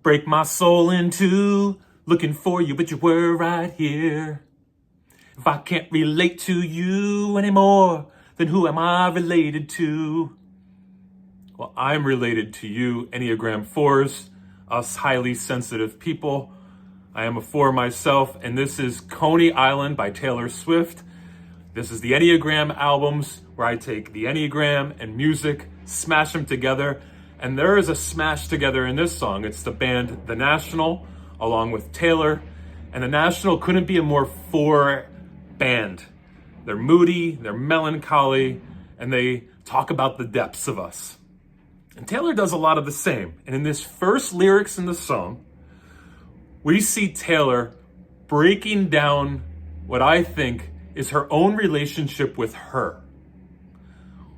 Break my soul in two, looking for you, but you were right here. If I can't relate to you anymore, then who am I related to? Well, I'm related to you, Enneagram 4s, us highly sensitive people. I am a 4 myself, and this is Coney Island by Taylor Swift. This is the Enneagram albums where I take the Enneagram and music, smash them together, and there is a smash together in this song. It's the band The National, along with Taylor, and The National couldn't be a more 4 band. They're moody, they're melancholy, and they talk about the depths of us. And Taylor does a lot of the same. And in this first lyrics in the song, we see Taylor breaking down what I think is her own relationship with her.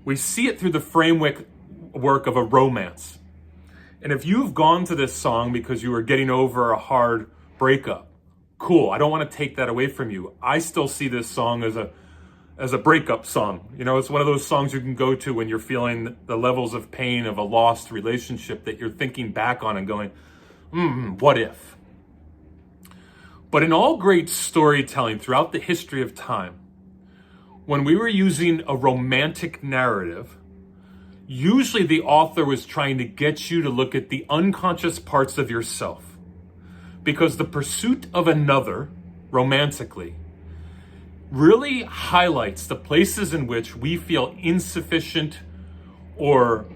We see it through the framework of a romance. And if you've gone to this song because you were getting over a hard breakup, cool. I don't want to take that away from you. I still see this song as a breakup song. You know, it's one of those songs you can go to when you're feeling the levels of pain of a lost relationship that you're thinking back on and going, what if? But in all great storytelling throughout the history of time, when we were using a romantic narrative, usually the author was trying to get you to look at the unconscious parts of yourself. Because the pursuit of another, romantically, really highlights the places in which we feel insufficient or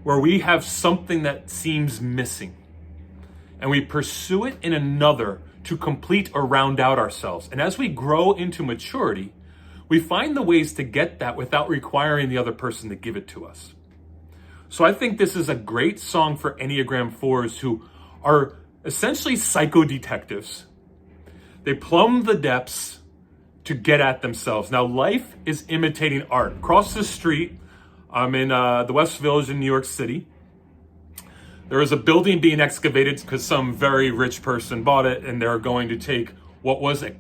where we have something that seems missing. And we pursue it in another to complete or round out ourselves. And as we grow into maturity, we find the ways to get that without requiring the other person to give it to us. So I think this is a great song for Enneagram 4s who are essentially psycho detectives. They plumb the depths to get at themselves. Now, life is imitating art. Across the street, I'm in the West Village in New York City. There is a building being excavated because some very rich person bought it, and they're going to take what was a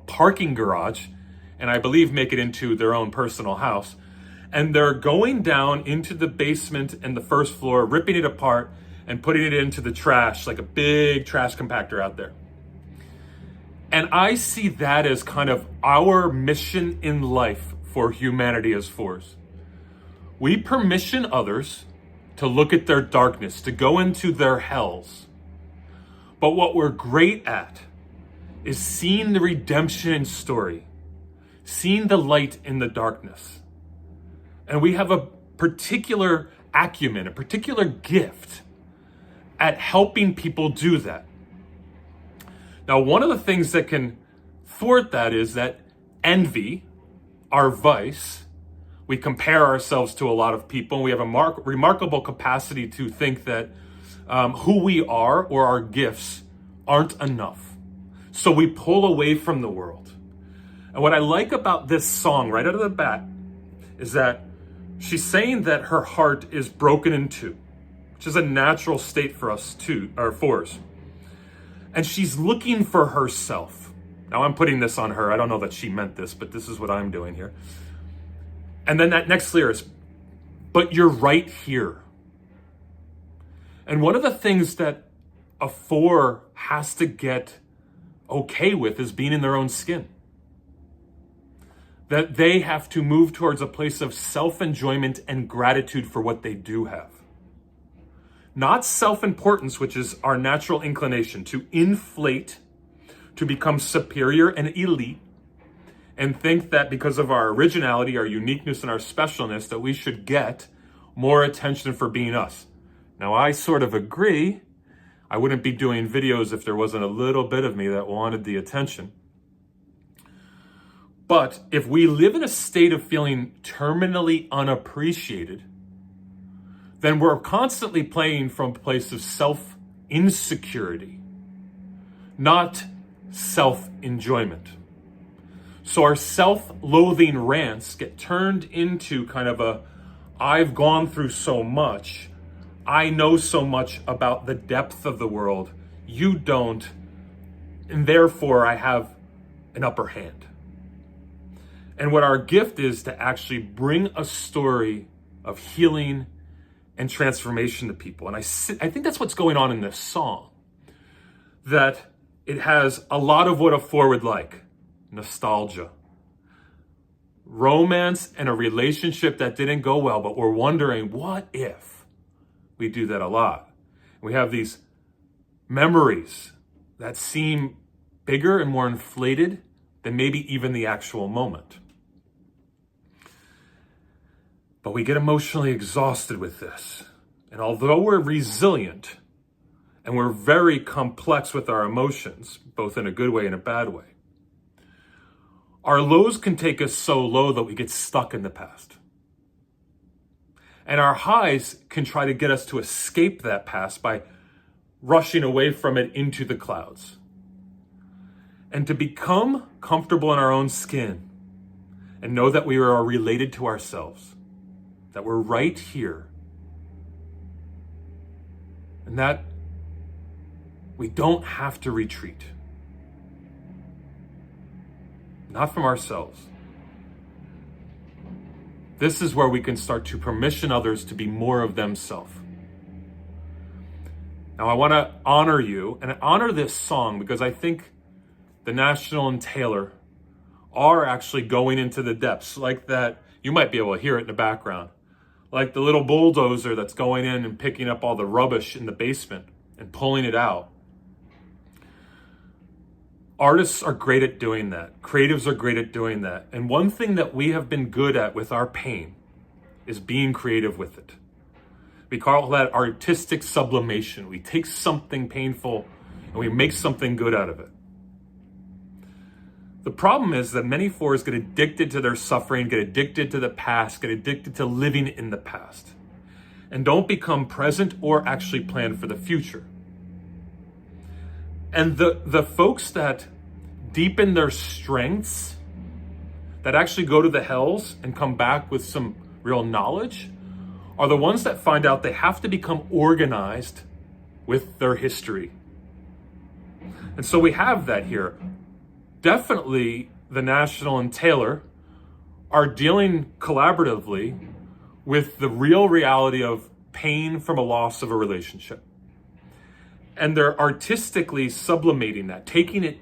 parking garage and I believe make it into their own personal house. And they're going down into the basement and the first floor, ripping it apart and putting it into the trash, like a big trash compactor out there. And I see that as kind of our mission in life for humanity as 4s. We permission others to look at their darkness, to go into their hells. But what we're great at is seeing the redemption story, seeing the light in the darkness. And we have a particular acumen, a particular gift at helping people do that. Now, one of the things that can thwart that is that envy, our vice, we compare ourselves to a lot of people. And we have a remarkable capacity to think that who we are or our gifts aren't enough. So we pull away from the world. And what I like about this song right out of the bat is that she's saying that her heart is broken in two, which is a natural state for us or 4s. And she's looking for herself. Now I'm putting this on her. I don't know that she meant this, but this is what I'm doing here. And then that next lyric is, but you're right here. And one of the things that a 4 has to get okay with is being in their own skin. That they have to move towards a place of self-enjoyment and gratitude for what they do have. Not self-importance, which is our natural inclination to inflate, to become superior and elite, and think that because of our originality, our uniqueness, and our specialness, that we should get more attention for being us. Now, I sort of agree. I wouldn't be doing videos if there wasn't a little bit of me that wanted the attention. But if we live in a state of feeling terminally unappreciated, then we're constantly playing from a place of self-insecurity, not self-enjoyment. So our self-loathing rants get turned into kind of I've gone through so much, I know so much about the depth of the world, you don't, and therefore I have an upper hand. And what our gift is to actually bring a story of healing and transformation to people. And I think that's what's going on in this song. That it has a lot of what a 4 would like. Nostalgia. Romance and a relationship that didn't go well, but we're wondering, what if? We do that a lot. We have these memories that seem bigger and more inflated than maybe even the actual moment. But we get emotionally exhausted with this. And although we're resilient and we're very complex with our emotions, both in a good way and a bad way, our lows can take us so low that we get stuck in the past. And our highs can try to get us to escape that past by rushing away from it into the clouds. And to become comfortable in our own skin and know that we are related to ourselves, that we're right here, and that we don't have to retreat. Not from ourselves. This is where we can start to permission others to be more of themselves. Now, I want to honor you and honor this song because I think the National and Taylor are actually going into the depths like that. You might be able to hear it in the background. Like the little bulldozer that's going in and picking up all the rubbish in the basement and pulling it out. Artists are great at doing that. Creatives are great at doing that. And one thing that we have been good at with our pain is being creative with it. We call that artistic sublimation. We take something painful and we make something good out of it. The problem is that many 4s get addicted to their suffering, get addicted to the past, get addicted to living in the past, and don't become present or actually plan for the future. And the folks that deepen their strengths, that actually go to the hells and come back with some real knowledge, are the ones that find out they have to become organized with their history. And so we have that here. Definitely the National and Taylor are dealing collaboratively with the real reality of pain from a loss of a relationship. And they're artistically sublimating that, taking it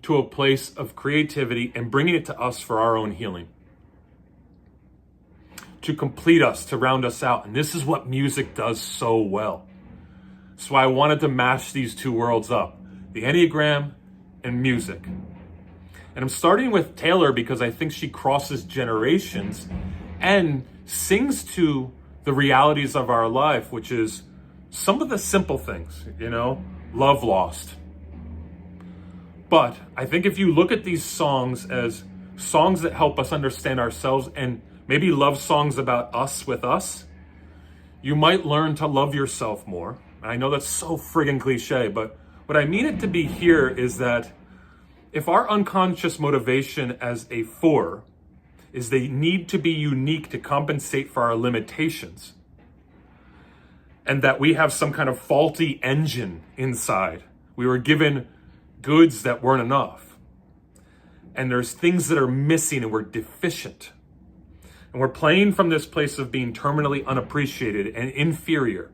to a place of creativity and bringing it to us for our own healing. To complete us, to round us out. And this is what music does so well. That's why I wanted to mash these two worlds up. The Enneagram and music. And I'm starting with Taylor because I think she crosses generations and sings to the realities of our life, which is some of the simple things, love lost. But I think if you look at these songs as songs that help us understand ourselves and maybe love songs about us with us, you might learn to love yourself more. And I know that's so friggin' cliche, but what I mean it to be here is that if our unconscious motivation as a 4 is they need to be unique to compensate for our limitations, and that we have some kind of faulty engine inside, we were given goods that weren't enough, and there's things that are missing and we're deficient, and we're playing from this place of being terminally unappreciated and inferior,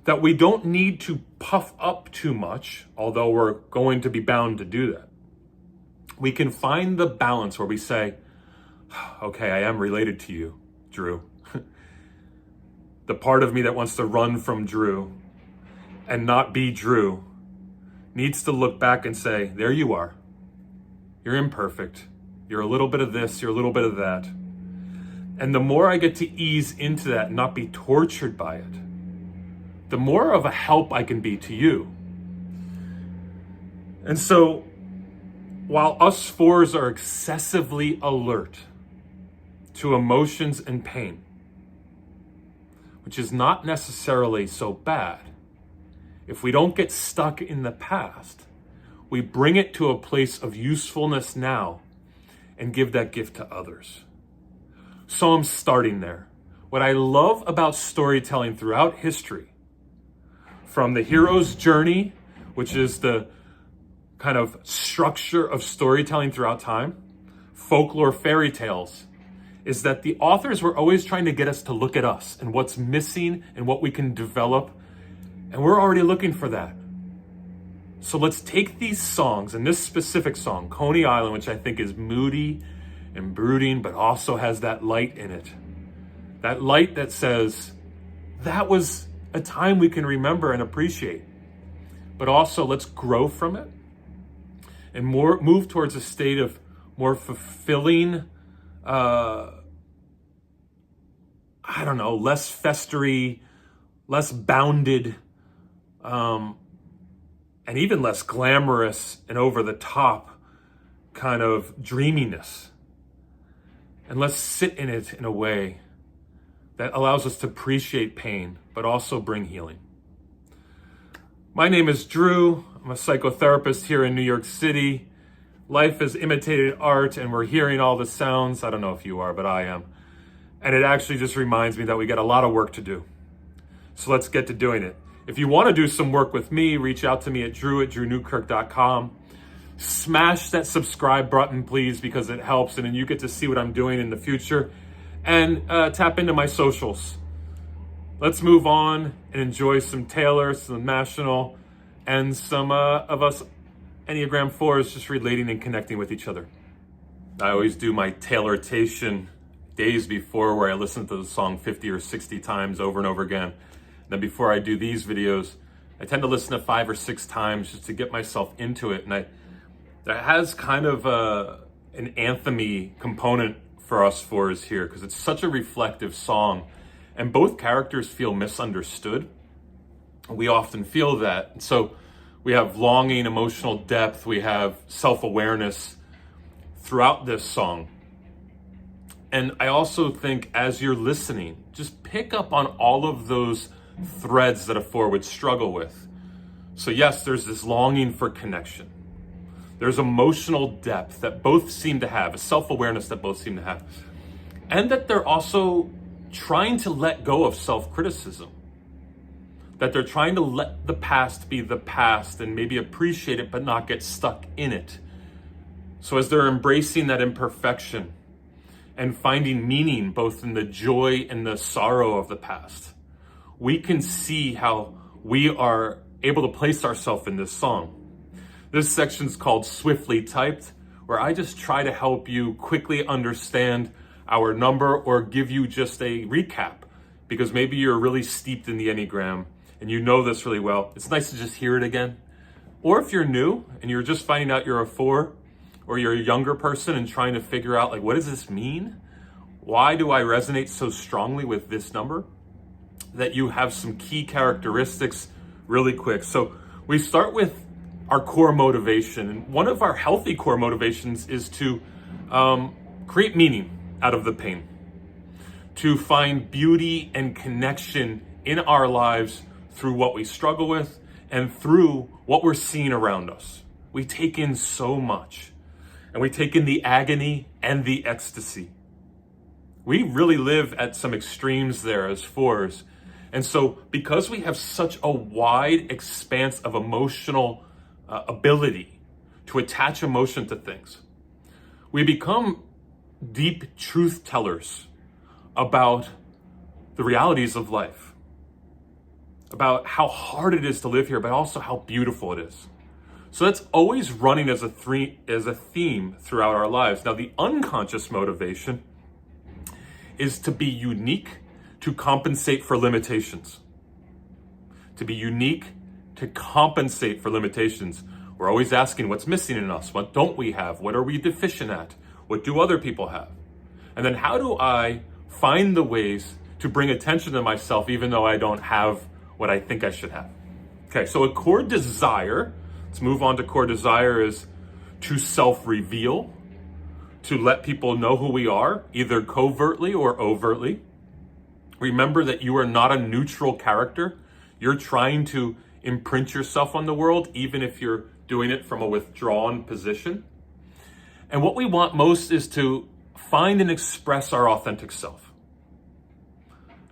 that we don't need to puff up too much, although we're going to be bound to do that. We can find the balance where we say, okay, I am related to you, Drew. The part of me that wants to run from Drew and not be Drew needs to look back and say, there you are. You're imperfect. You're a little bit of this, you're a little bit of that. And the more I get to ease into that and not be tortured by it, the more of a help I can be to you. And so, while us 4s are excessively alert to emotions and pain, which is not necessarily so bad, if we don't get stuck in the past, we bring it to a place of usefulness now and give that gift to others. So I'm starting there. What I love about storytelling throughout history, from the hero's journey, which is the kind of structure of storytelling throughout time, folklore, fairy tales, is that the authors were always trying to get us to look at us and what's missing and what we can develop. And we're already looking for that. So let's take these songs, and this specific song, Coney Island, which I think is moody and brooding, but also has that light in it. That light that says, that was a time we can remember and appreciate. But also let's grow from it and move towards a state of more fulfilling, less festery, less bounded, and even less glamorous and over the top kind of dreaminess. And let's sit in it in a way that allows us to appreciate pain, but also bring healing. My name is Drew. I'm a psychotherapist here in New York City. Life has imitated art, and we're hearing all the sounds. I don't know if you are, but I am. And it actually just reminds me that we got a lot of work to do. So let's get to doing it. If you want to do some work with me, reach out to me at drew@drewnewkirk.com. Smash that subscribe button, please, because it helps, and then you get to see what I'm doing in the future. And tap into my socials. Let's move on and enjoy some Taylor, some National, and some of us Enneagram 4s just relating and connecting with each other. I always do my Tayloritation days before, where I listen to the song 50 or 60 times over and over again. Then before I do these videos, I tend to listen to 5 or 6 times just to get myself into it. And that has kind of an anthem-y component for us 4s here, because it's such a reflective song. And both characters feel misunderstood. We often feel that. So we have longing, emotional depth, we have self-awareness throughout this song. And I also think as you're listening, just pick up on all of those threads that a 4 would struggle with. So yes, there's this longing for connection. There's emotional depth that both seem to have, a self-awareness that both seem to have. And that they're also trying to let go of self-criticism. That they're trying to let the past be the past and maybe appreciate it, but not get stuck in it. So as they're embracing that imperfection and finding meaning both in the joy and the sorrow of the past, we can see how we are able to place ourselves in this song. This section is called Swiftly Typed, where I just try to help you quickly understand our number or give you just a recap, because maybe you're really steeped in the Enneagram and you know this really well. It's nice to just hear it again. Or if you're new and you're just finding out you're a 4, or you're a younger person and trying to figure out, like, what does this mean? Why do I resonate so strongly with this number? That you have some key characteristics really quick. So we start with our core motivation. And one of our healthy core motivations is to create meaning out of the pain, to find beauty and connection in our lives through what we struggle with and through what we're seeing around us. We take in so much, and we take in the agony and the ecstasy. We really live at some extremes there as 4s. And so because we have such a wide expanse of emotional ability to attach emotion to things, we become deep truth tellers about the realities of life, about how hard it is to live here, but also how beautiful it is. So that's always running as a theme throughout our lives. Now, the unconscious motivation is to be unique, to compensate for limitations. To be unique, to compensate for limitations. We're always asking what's missing in us. What don't we have? What are we deficient at? What do other people have? And then how do I find the ways to bring attention to myself even though I don't have what I think I should have? Okay, so a core desire, let's move on to core desire, is to self-reveal, to let people know who we are, either covertly or overtly. Remember that you are not a neutral character. You're trying to imprint yourself on the world, even if you're doing it from a withdrawn position. And what we want most is to find and express our authentic self.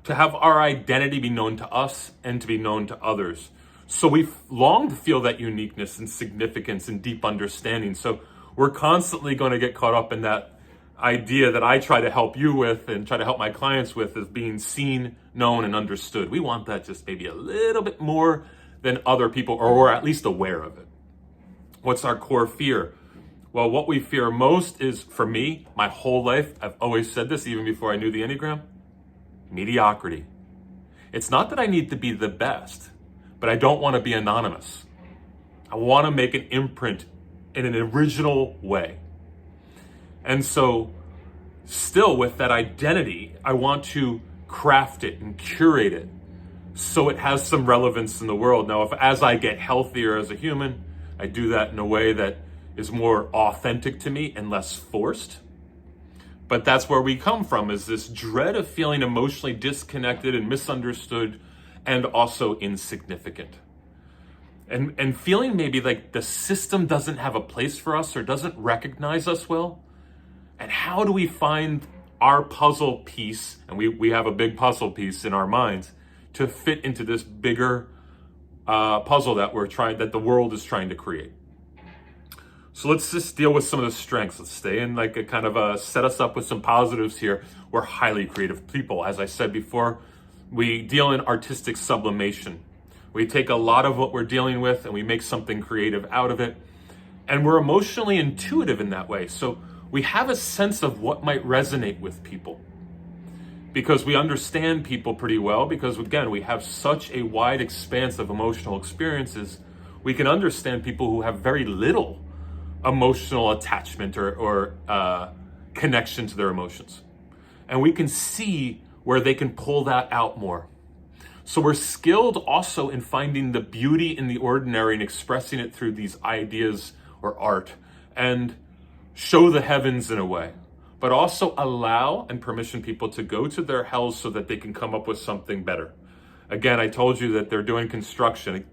To have our identity be known to us and to be known to others. So we long to feel that uniqueness and significance and deep understanding. So we're constantly going to get caught up in that idea that I try to help you with and try to help my clients with is being seen, known, and understood. We want that just maybe a little bit more than other people, or at least aware of it. What's our core fear? Well, what we fear most is, for me, my whole life, I've always said this even before I knew the Enneagram, mediocrity. It's not that I need to be the best, but I don't want to be anonymous. I want to make an imprint in an original way. And so, still with that identity, I want to craft it and curate it so it has some relevance in the world. Now, as I get healthier as a human, I do that in a way that is more authentic to me and less forced. But that's where we come from, is this dread of feeling emotionally disconnected and misunderstood and also insignificant. And feeling maybe like the system doesn't have a place for us or doesn't recognize us well. And how do we find our puzzle piece, and we have a big puzzle piece in our minds, to fit into this bigger puzzle that the world is trying to create. So let's just deal with some of the strengths. Let's stay in like a kind of set us up with some positives here. We're highly creative people. As I said before, we deal in artistic sublimation. We take a lot of what we're dealing with and we make something creative out of it. And we're emotionally intuitive in that way. So we have a sense of what might resonate with people, because we understand people pretty well, because again, we have such a wide expanse of emotional experiences. We can understand people who have very little emotional attachment or connection to their emotions. And we can see where they can pull that out more. So we're skilled also in finding the beauty in the ordinary and expressing it through these ideas or art, and show the heavens in a way, but also allow and permission people to go to their hells so that they can come up with something better. Again, I told you that they're doing construction.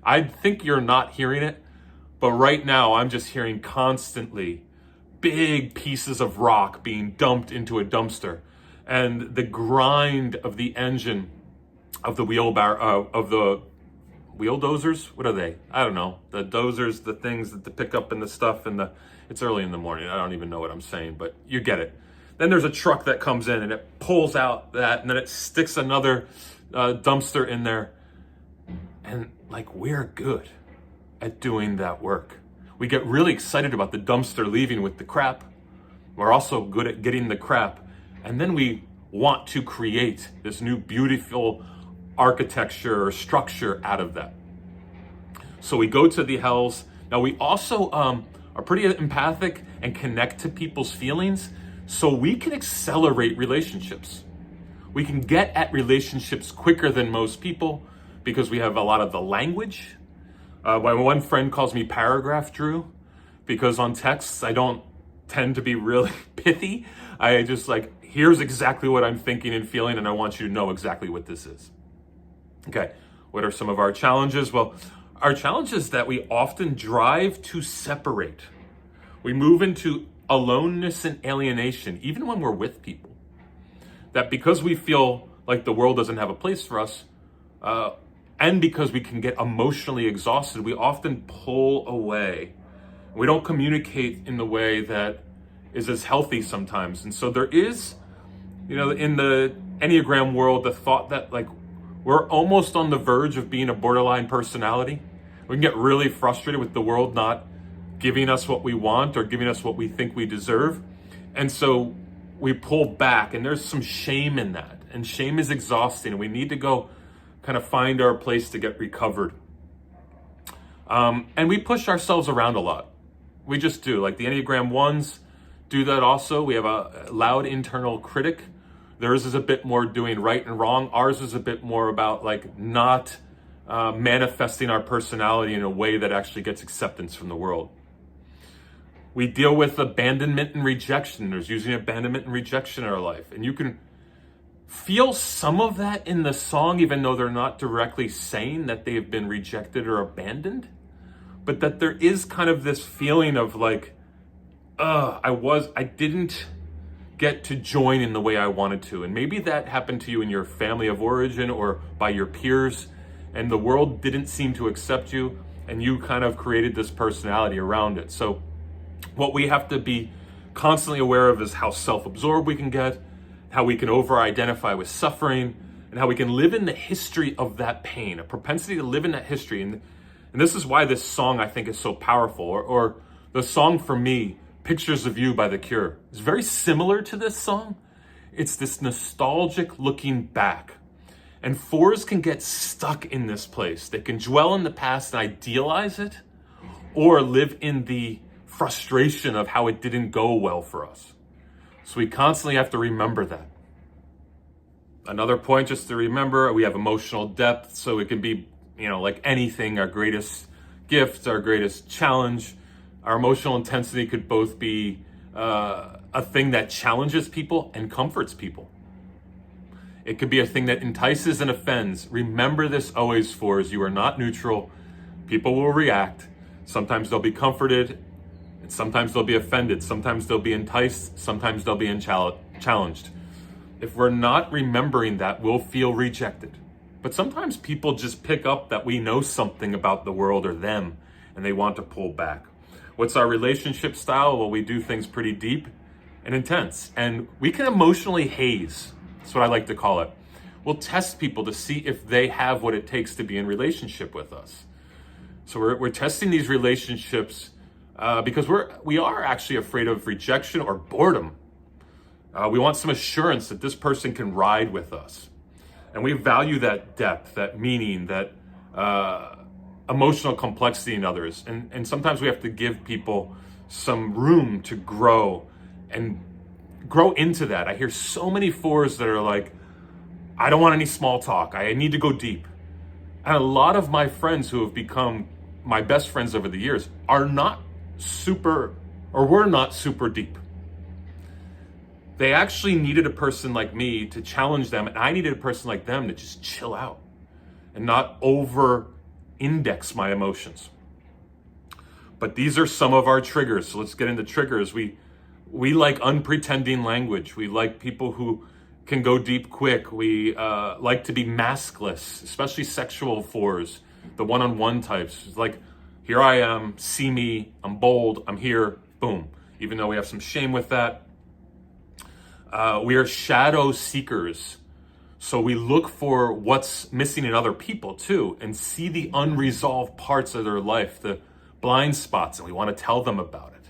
I think you're not hearing it, but right now I'm just hearing constantly big pieces of rock being dumped into a dumpster, and the grind of the engine of the wheelbarrow, of the wheel dozers. What are they? I don't know. The dozers, the things that pick up in the stuff, and it's early in the morning. I don't even know what I'm saying, but you get it. Then there's a truck that comes in and it pulls out that, and then it sticks another dumpster in there. And like, we're good at doing that work. We get really excited about the dumpster leaving with the crap. We're also good at getting the crap. And then we want to create this new beautiful architecture or structure out of that. So we go to the hells. Now we also are pretty empathic and connect to people's feelings, so we can accelerate relationships. We can get at relationships quicker than most people because we have a lot of the language. My one friend calls me Paragraph Drew, because on texts I don't tend to be really pithy. I just like, here's exactly what I'm thinking and feeling, and I want you to know exactly what this is. Okay, what are some of our challenges? Well, our challenge is that we often drive to separate. We move into aloneness and alienation, even when we're with people. That because we feel like the world doesn't have a place for us, and because we can get emotionally exhausted, we often pull away. We don't communicate in the way that is as healthy sometimes. And so there is, in the Enneagram world, the thought that like we're almost on the verge of being a borderline personality. We can get really frustrated with the world not giving us what we want or giving us what we think we deserve. And so we pull back, and there's some shame in that. And shame is exhausting, and we need to go kind of find our place to get recovered. And we push ourselves around a lot. We just do. Like the Enneagram 1s do that also. We have a loud internal critic. Theirs is a bit more doing right and wrong. Ours is a bit more about like not manifesting our personality in a way that actually gets acceptance from the world. We deal with abandonment and rejection. There's usually abandonment and rejection in our life. And you can feel some of that in the song, even though they're not directly saying that they have been rejected or abandoned. But that there is kind of this feeling of like, I didn't get to join in the way I wanted to. And maybe that happened to you in your family of origin or by your peers, and the world didn't seem to accept you, and you kind of created this personality around it. So what we have to be constantly aware of is how self-absorbed we can get, how we can over-identify with suffering, and how we can live in the history of that pain, a propensity to live in that history. And this is why this song, I think, is so powerful. Or the song for me, Pictures of You by The Cure, is very similar to this song. It's this nostalgic looking back. And fours can get stuck in this place. They can dwell in the past and idealize it, or live in the frustration of how it didn't go well for us. So we constantly have to remember that. Another point just to remember, we have emotional depth, so it can be, like anything, our greatest gift, our greatest challenge. Our emotional intensity could both be a thing that challenges people and comforts people. It could be a thing that entices and offends. Remember this always, fours. You are not neutral. People will react. Sometimes they'll be comforted, and sometimes they'll be offended. Sometimes they'll be enticed. Sometimes they'll be challenged. If we're not remembering that, we'll feel rejected. But sometimes people just pick up that we know something about the world or them, and they want to pull back. What's our relationship style? Well, we do things pretty deep and intense, and we can emotionally haze. That's what I like to call it. We'll test people to see if they have what it takes to be in relationship with us. So we're testing these relationships because we are actually afraid of rejection or boredom. We want some assurance that this person can ride with us. And we value that depth, that meaning, that emotional complexity in others. And sometimes we have to give people some room to grow and grow into that. I hear so many fours that are like, I don't want any small talk. I need to go deep. And a lot of my friends who have become my best friends over the years are not super, or were not super deep. They actually needed a person like me to challenge them, and I needed a person like them to just chill out and not over-index my emotions. But these are some of our triggers. So let's get into triggers. We like unpretending language. We like people who can go deep quick. We like to be maskless, especially sexual fours, the one-on-one types. It's like, here I am, see me, I'm bold, I'm here, boom. Even though we have some shame with that. We are shadow seekers. So we look for what's missing in other people too, and see the unresolved parts of their life, the blind spots, and we want to tell them about it.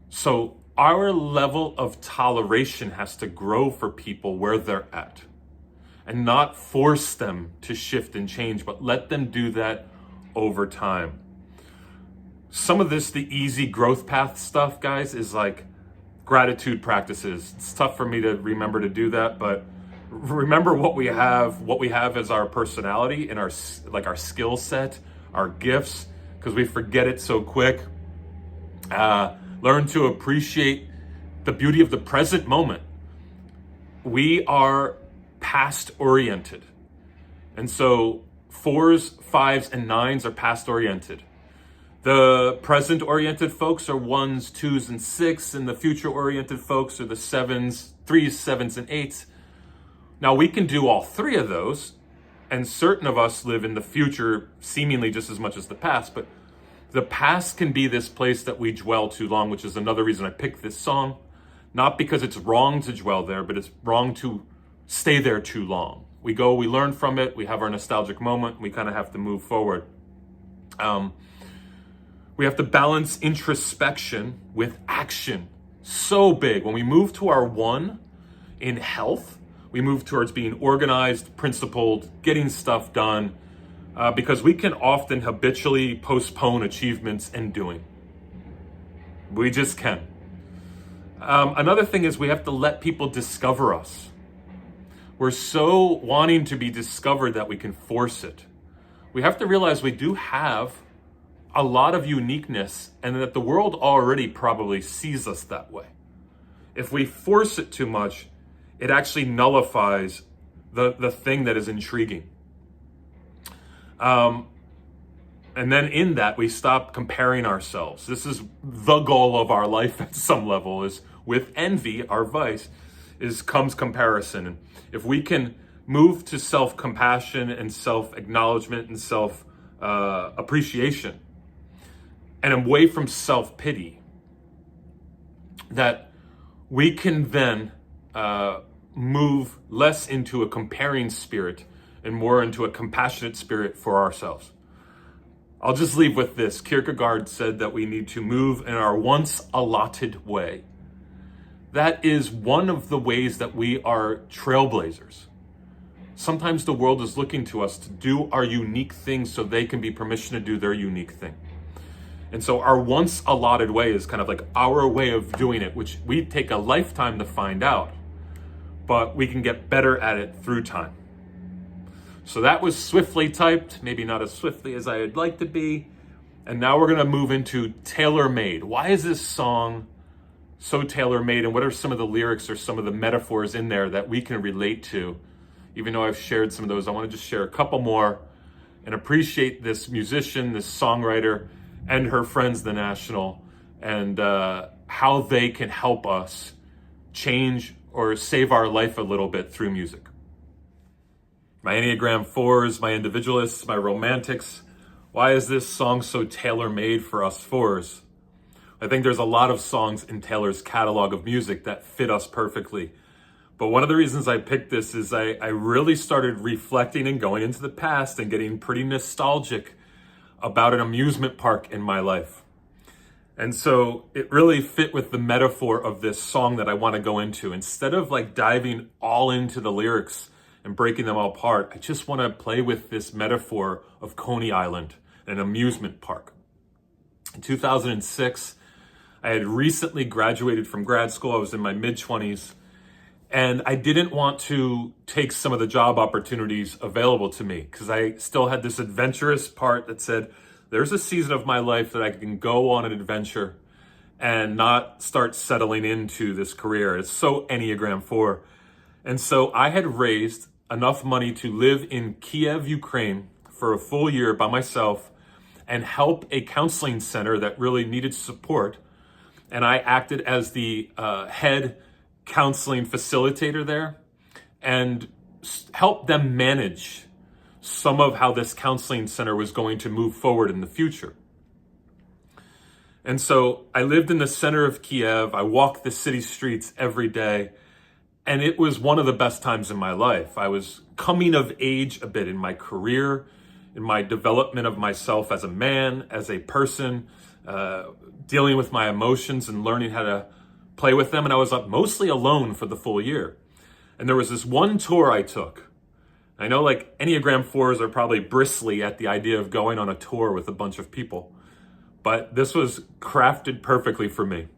So our level of toleration has to grow for people where they're at, and not force them to shift and change, but let them do that over time. Some of this, the easy growth path stuff, guys, is like gratitude practices. It's tough for me to remember to do that, but remember what we have as our personality and our skill set, our gifts, because we forget it so quick. Learn to appreciate the beauty of the present moment. We are past oriented. And so 4s, 5s, and 9s are past oriented. The present oriented folks are 1s, 2s, and 6, and the future oriented folks are the 7s, 3s, 7s, and 8s. Now we can do all three of those, and certain of us live in the future seemingly just as much as the past, but the past can be this place that we dwell too long, which is another reason I picked this song. Not because it's wrong to dwell there, but it's wrong to stay there too long. We learn from it, we have our nostalgic moment, we kind of have to move forward. We have to balance introspection with action. So big. When we move to our 1 in health, we move towards being organized, principled, getting stuff done, because we can often habitually postpone achievements and doing. We just can. Another thing is we have to let people discover us. We're so wanting to be discovered that we can force it. We have to realize we do have a lot of uniqueness, and that the world already probably sees us that way. If we force it too much, it actually nullifies the thing that is intriguing. And then in that, we stop comparing ourselves. This is the goal of our life at some level, is with envy, our vice, comes comparison. And if we can move to self-compassion and self-acknowledgement and self-appreciation, and away from self-pity, that we can then move less into a comparing spirit and more into a compassionate spirit for ourselves. I'll just leave with this. Kierkegaard said that we need to move in our once allotted way. That is one of the ways that we are trailblazers. Sometimes the world is looking to us to do our unique thing so they can be permission to do their unique thing. And so our once allotted way is kind of like our way of doing it, which we take a lifetime to find out, but we can get better at it through time. So that was swiftly typed, maybe not as swiftly as I'd like to be. And now we're going to move into tailor-made. Why is this song so tailor-made, and what are some of the lyrics or some of the metaphors in there that we can relate to? Even though I've shared some of those, I want to just share a couple more and appreciate this musician, this songwriter, and her friends, The National, and how they can help us change or save our life a little bit through music. My Enneagram 4s, my individualists, my romantics. Why is this song so tailor-made for us 4s? I think there's a lot of songs in Taylor's catalog of music that fit us perfectly. But one of the reasons I picked this is I really started reflecting and going into the past and getting pretty nostalgic about an amusement park in my life. And so it really fit with the metaphor of this song that I want to go into. Instead of like diving all into the lyrics and breaking them all apart, I just want to play with this metaphor of Coney Island, an amusement park. In 2006, I had recently graduated from grad school. I was in my mid-20s, and I didn't want to take some of the job opportunities available to me because I still had this adventurous part that said, there's a season of my life that I can go on an adventure and not start settling into this career. It's so Enneagram 4. And so I had raised enough money to live in Kiev, Ukraine for a full year by myself and help a counseling center that really needed support. And I acted as the head counseling facilitator there and helped them manage some of how this counseling center was going to move forward in the future. And so I lived in the center of Kiev. I walked the city streets every day. And it was one of the best times in my life. I was coming of age a bit in my career, in my development of myself as a man, as a person, dealing with my emotions and learning how to play with them. And I was mostly alone for the full year. And there was this one tour I took. I know like Enneagram 4s are probably bristly at the idea of going on a tour with a bunch of people, but this was crafted perfectly for me.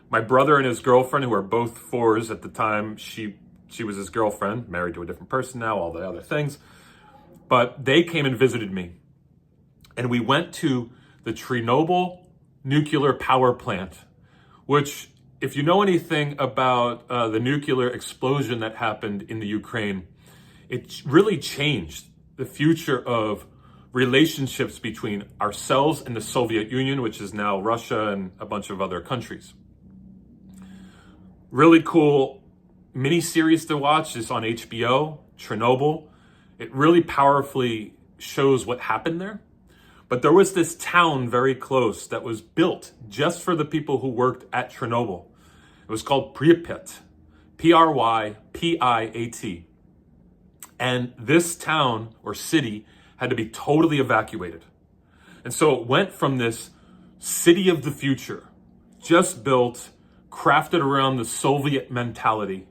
My brother and his girlfriend, who were both 4s at the time, she was his girlfriend, married to a different person now, all the other things. But they came and visited me. And we went to the Chernobyl nuclear power plant, which, if you know anything about the nuclear explosion that happened in the Ukraine, it really changed the future of relationships between ourselves and the Soviet Union, which is now Russia and a bunch of other countries. Really cool mini series to watch is on HBO, Chernobyl. It really powerfully shows what happened there. But there was this town very close that was built just for the people who worked at Chernobyl. It was called Pripyat, Prypiat. And this town or city had to be totally evacuated. And so it went from this city of the future, just built, crafted around the Soviet mentality.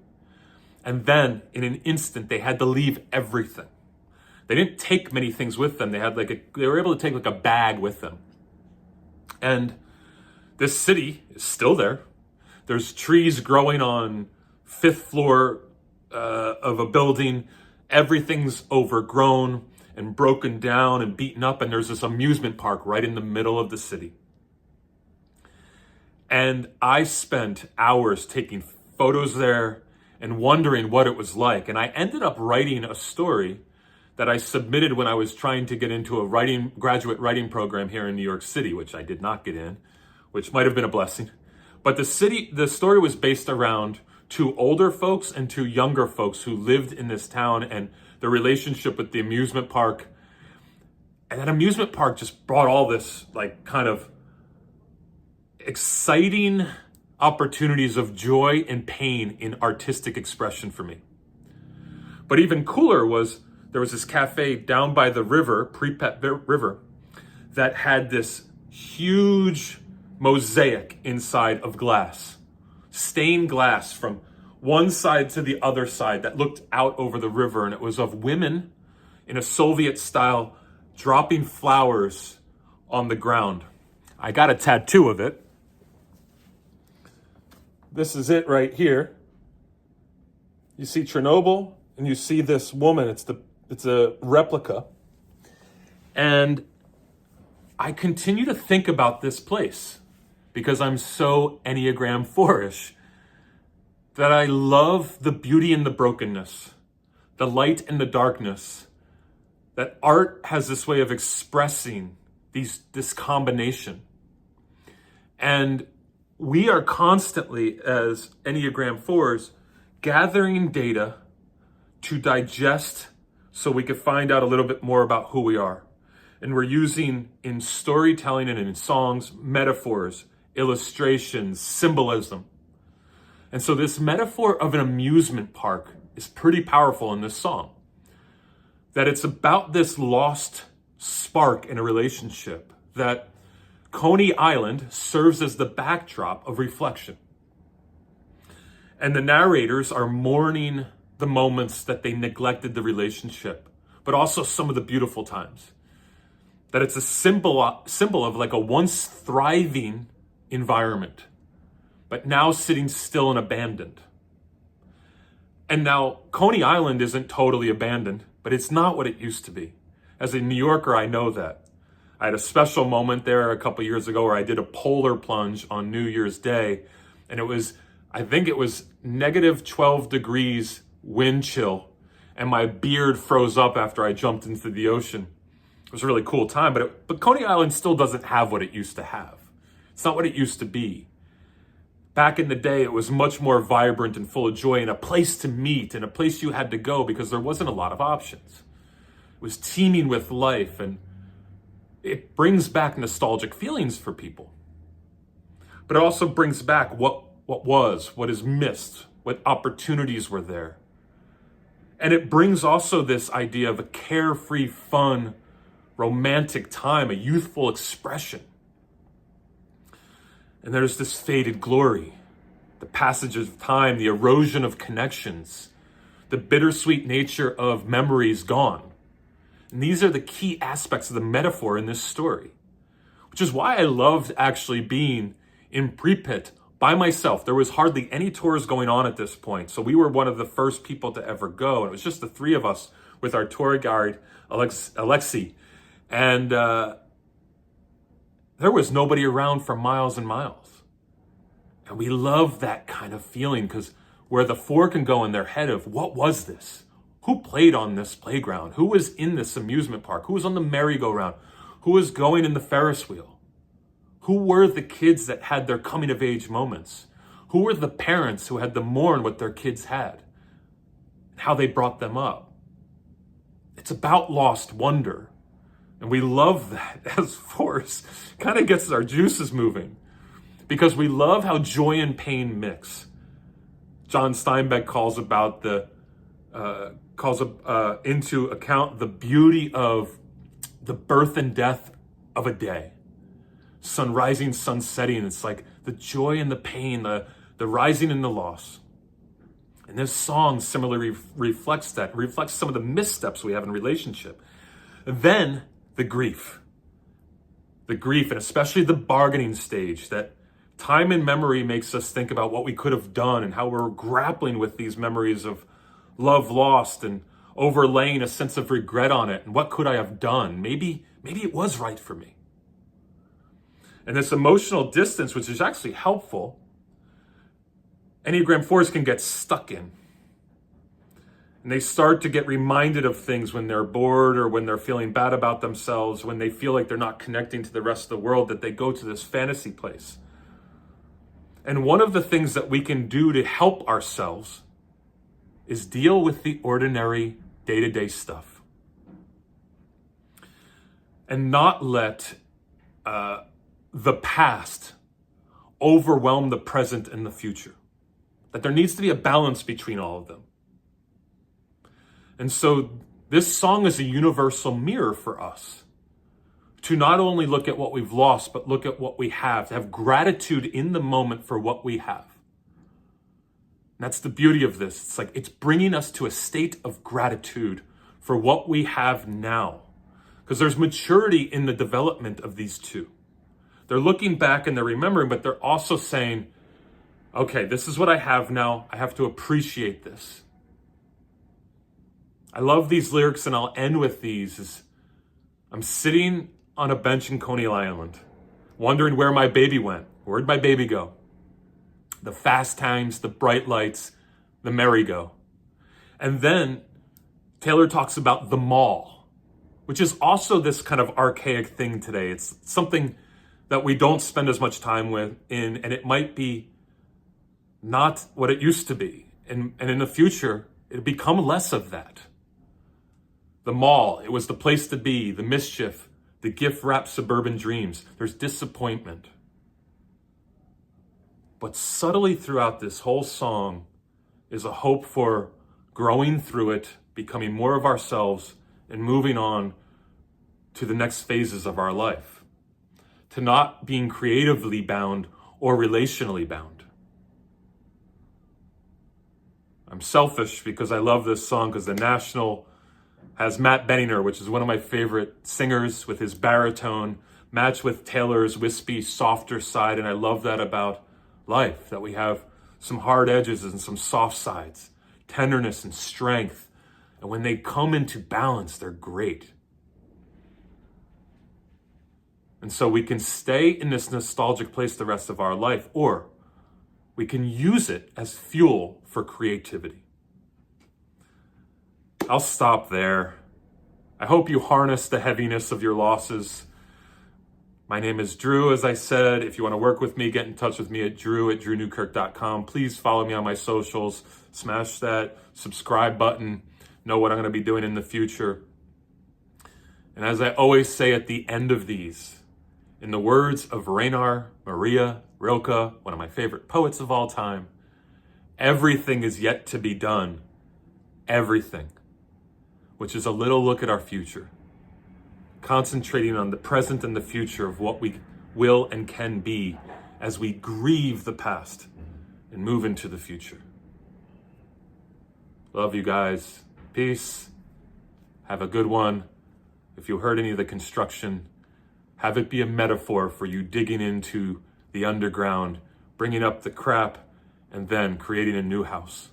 And then in an instant, they had to leave everything. They didn't take many things with them. They were able to take like a bag with them. And this city is still there. There's trees growing on 5th floor of a building. Everything's overgrown and broken down and beaten up. And there's this amusement park right in the middle of the city. And I spent hours taking photos there and wondering what it was like. And I ended up writing a story that I submitted when I was trying to get into a graduate writing program here in New York City, which I did not get in, which might have been a blessing. But the story was based around 2 older folks and 2 younger folks who lived in this town and the relationship with the amusement park. And that amusement park just brought all this like kind of exciting opportunities of joy and pain in artistic expression for me. But even cooler was there was this cafe down by the river, Pripyat River, that had this huge mosaic inside of glass, stained glass from one side to the other side that looked out over the river. And it was of women in a Soviet style dropping flowers on the ground. I got a tattoo of it. This is it right here. You see Chernobyl and you see this woman. It's a replica. And I continue to think about this place because I'm so Enneagram 4-ish that I love the beauty and the brokenness, the light and the darkness, that art has this way of expressing this combination. And we are constantly, as Enneagram 4s, gathering data to digest so we can find out a little bit more about who we are. And we're using, in storytelling and in songs, metaphors, illustrations, symbolism. And so this metaphor of an amusement park is pretty powerful in this song. That it's about this lost spark in a relationship, that Coney Island serves as the backdrop of reflection. And the narrators are mourning the moments that they neglected the relationship, but also some of the beautiful times. That it's a symbol of like a once thriving environment, but now sitting still and abandoned. And now Coney Island isn't totally abandoned, but it's not what it used to be. As a New Yorker, I know that. I had a special moment there a couple years ago where I did a polar plunge on New Year's Day, and I think it was negative 12 degrees wind chill, and my beard froze up after I jumped into the ocean. It was a really cool time, but Coney Island still doesn't have what it used to have. It's not what it used to be. Back in the day, it was much more vibrant and full of joy, and a place to meet and a place you had to go because there wasn't a lot of options. It was teeming with life, and it brings back nostalgic feelings for people. But it also brings back what is missed, what opportunities were there. And it brings also this idea of a carefree, fun, romantic time, a youthful expression. And there's this faded glory, the passage of time, the erosion of connections, the bittersweet nature of memories gone. And these are the key aspects of the metaphor in this story, which is why I loved actually being in Pripyat by myself. There was hardly any tours going on at this point. So we were one of the first people to ever go. And it was just the three of us with our tour guide, Alexei. And there was nobody around for miles and miles. And we love that kind of feeling because where the four can go in their head of what was this? Who played on this playground? Who was in this amusement park? Who was on the merry-go-round? Who was going in the Ferris wheel? Who were the kids that had their coming-of-age moments? Who were the parents who had to mourn what their kids had? And how they brought them up? It's about lost wonder. And we love that as force. Kind of gets our juices moving. Because we love how joy and pain mix. John Steinbeck calls into account the beauty of the birth and death of a day. Sun rising, sun setting. It's like the joy and the pain, the rising and the loss. And this song similarly reflects that, reflects some of the missteps we have in relationship. And then the grief, and especially the bargaining stage, that time and memory makes us think about what we could have done and how we're grappling with these memories of love lost and overlaying a sense of regret on it. And what could I have done? Maybe it was right for me. And this emotional distance, which is actually helpful, Enneagram 4s can get stuck in. And they start to get reminded of things when they're bored or when they're feeling bad about themselves, when they feel like they're not connecting to the rest of the world, that they go to this fantasy place. And one of the things that we can do to help ourselves is deal with the ordinary day-to-day stuff. And not let the past overwhelm the present and the future. That there needs to be a balance between all of them. And so this song is a universal mirror for us to not only look at what we've lost, but look at what we have, to have gratitude in the moment for what we have. And that's the beauty of this. It's like it's bringing us to a state of gratitude for what we have now. Because there's maturity in the development of these two. They're looking back and they're remembering, but they're also saying, okay, this is what I have now. I have to appreciate this. I love these lyrics, and I'll end with these. I'm sitting on a bench in Coney Island, wondering where my baby went. Where'd my baby go? The fast times, the bright lights, the merry-go. And then Taylor talks about the mall, which is also this kind of archaic thing today. It's something that we don't spend as much time in, and it might be not what it used to be. And in the future, it'll become less of that. The mall, it was the place to be, the mischief, the gift-wrapped suburban dreams. There's disappointment. But subtly throughout this whole song is a hope for growing through it, becoming more of ourselves, and moving on to the next phases of our life. To not being creatively bound or relationally bound. I'm selfish because I love this song because the National has Matt Benninger, which is one of my favorite singers, with his baritone, matched with Taylor's wispy, softer side. And I love that about life, that we have some hard edges and some soft sides, tenderness and strength. And when they come into balance, they're great. And so we can stay in this nostalgic place the rest of our life, or we can use it as fuel for creativity. I'll stop there. I hope you harness the heaviness of your losses. My name is Drew, as I said. If you want to work with me, get in touch with me at drew@drewnewkirk.com. Please follow me on my socials. Smash that subscribe button. Know what I'm going to be doing in the future. And as I always say at the end of these, in the words of Rainer Maria Rilke, one of my favorite poets of all time, everything is yet to be done. Everything. Which is a little look at our future. Concentrating on the present and the future of what we will and can be as we grieve the past and move into the future. Love you guys. Peace. Have a good one. If you heard any of the construction, have it be a metaphor for you digging into the underground, bringing up the crap, and then creating a new house.